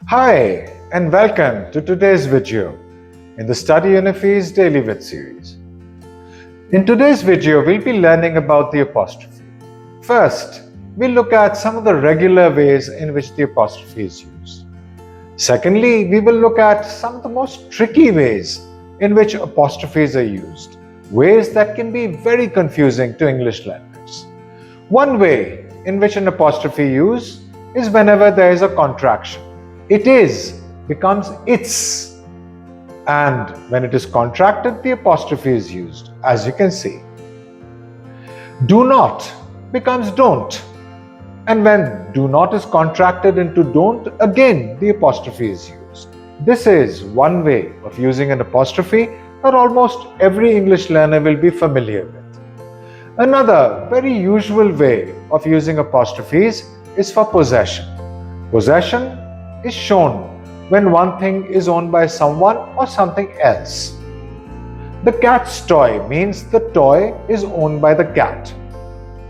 Hi, and welcome to today's video in the Study Unifees Daily With series. In today's video, we'll be learning about the apostrophe. First, we'll look at some of the regular ways in which the apostrophe is used. Secondly, we will look at some of the most tricky ways in which apostrophes are used, ways that can be very confusing to English learners. One way in which an apostrophe is used is whenever there is a contraction. It is becomes its, and when it is contracted, the apostrophe is used, as you can see. Do not becomes don't, and when do not is contracted into don't, again the apostrophe is used. This is one way of using an apostrophe that almost every English learner will be familiar with. Another very usual way of using apostrophes is for possession. Possession is shown when one thing is owned by someone or something else. The cat's toy means the toy is owned by the cat.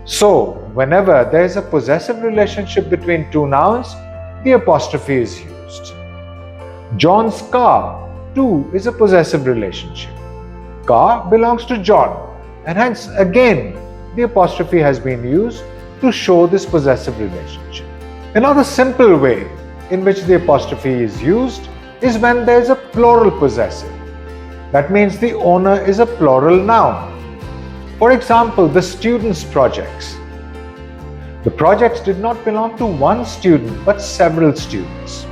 So, whenever there is a possessive relationship between two nouns, the apostrophe is used. John's car, too, is a possessive relationship. Car belongs to John, and hence again the apostrophe has been used to show this possessive relationship. Another simple way in which the apostrophe is used is when there is a plural possessive. That means the owner is a plural noun. For example, the students' projects. The projects did not belong to one student but several students.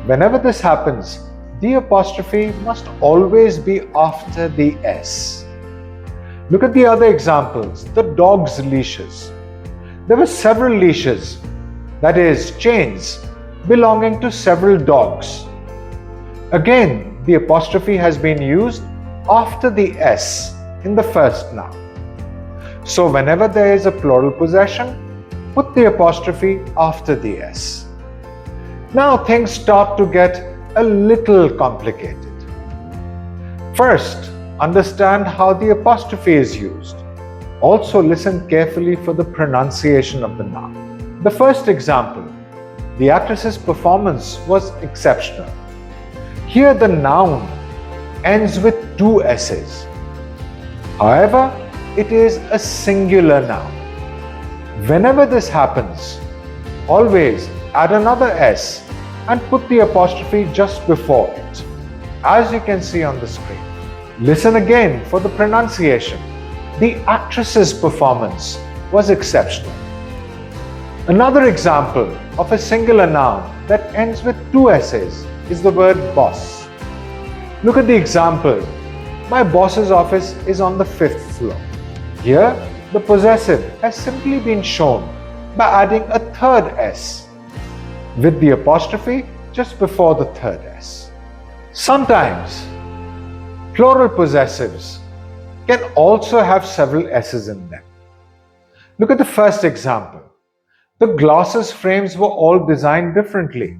Whenever this happens, the apostrophe must always be after the S. Look at the other examples, the dog's leashes. There were several leashes, that is, chains, belonging to several dogs. Again, the apostrophe has been used after the S in the first noun. So whenever there is a plural possession, put the apostrophe after the S. Now things start to get a little complicated. First, understand how the apostrophe is used. Also listen carefully for the pronunciation of the noun. The first example, the actress's performance was exceptional. Here the noun ends with two S's. However, it is a singular noun. Whenever this happens, always add another S and put the apostrophe just before it, as you can see on the screen. Listen again for the pronunciation. The actress's performance was exceptional. Another example of a singular noun that ends with two S's is the word boss. Look at the example. My boss's office is on the 5th floor. Here, the possessive has simply been shown by adding a third S with the apostrophe just before the third S. Sometimes, plural possessives can also have several S's in them. Look at the first example. The glasses frames were all designed differently.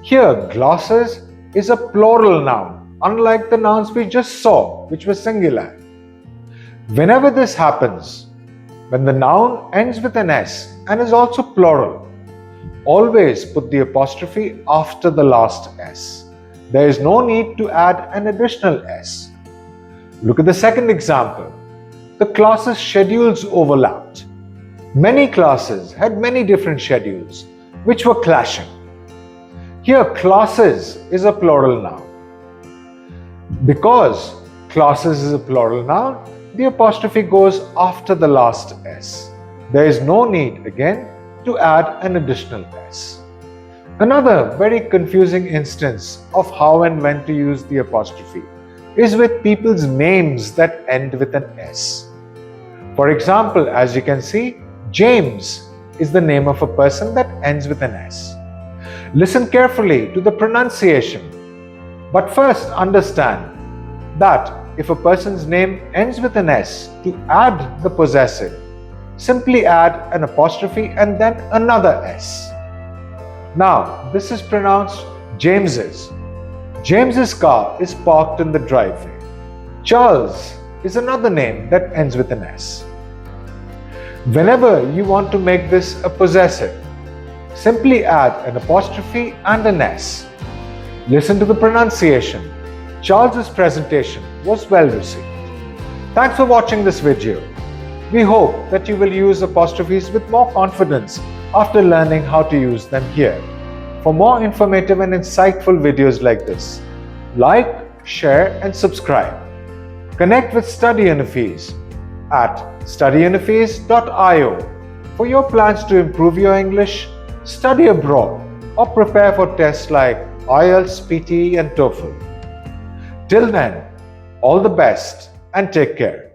Here, glasses is a plural noun, unlike the nouns we just saw, which were singular. Whenever this happens, when the noun ends with an S and is also plural, always put the apostrophe after the last S. There is no need to add an additional S. Look at the second example. The classes' schedules overlapped. Many classes had many different schedules, which were clashing. Here, classes is a plural noun. Because classes is a plural noun, the apostrophe goes after the last S. There is no need, again, to add an additional S. Another very confusing instance of how and when to use the apostrophe is with people's names that end with an S. For example, as you can see, James is the name of a person that ends with an S. Listen carefully to the pronunciation, but first understand that if a person's name ends with an S, to add the possessive, simply add an apostrophe and then another S. Now, this is pronounced James's. James's car is parked in the driveway. Charles is another name that ends with an S. Whenever you want to make this a possessive, Simply add an apostrophe and an S. Listen to the pronunciation. Charles's presentation was well received. Thanks for watching this video. We hope that you will use apostrophes with more confidence after learning how to use them here. For more informative and insightful videos like this, like, share and subscribe. Connect with Study Unifees at studyunifees.io for your plans to improve your English, study abroad, or prepare for tests like IELTS, PT and TOEFL. Till then, all the best and take care.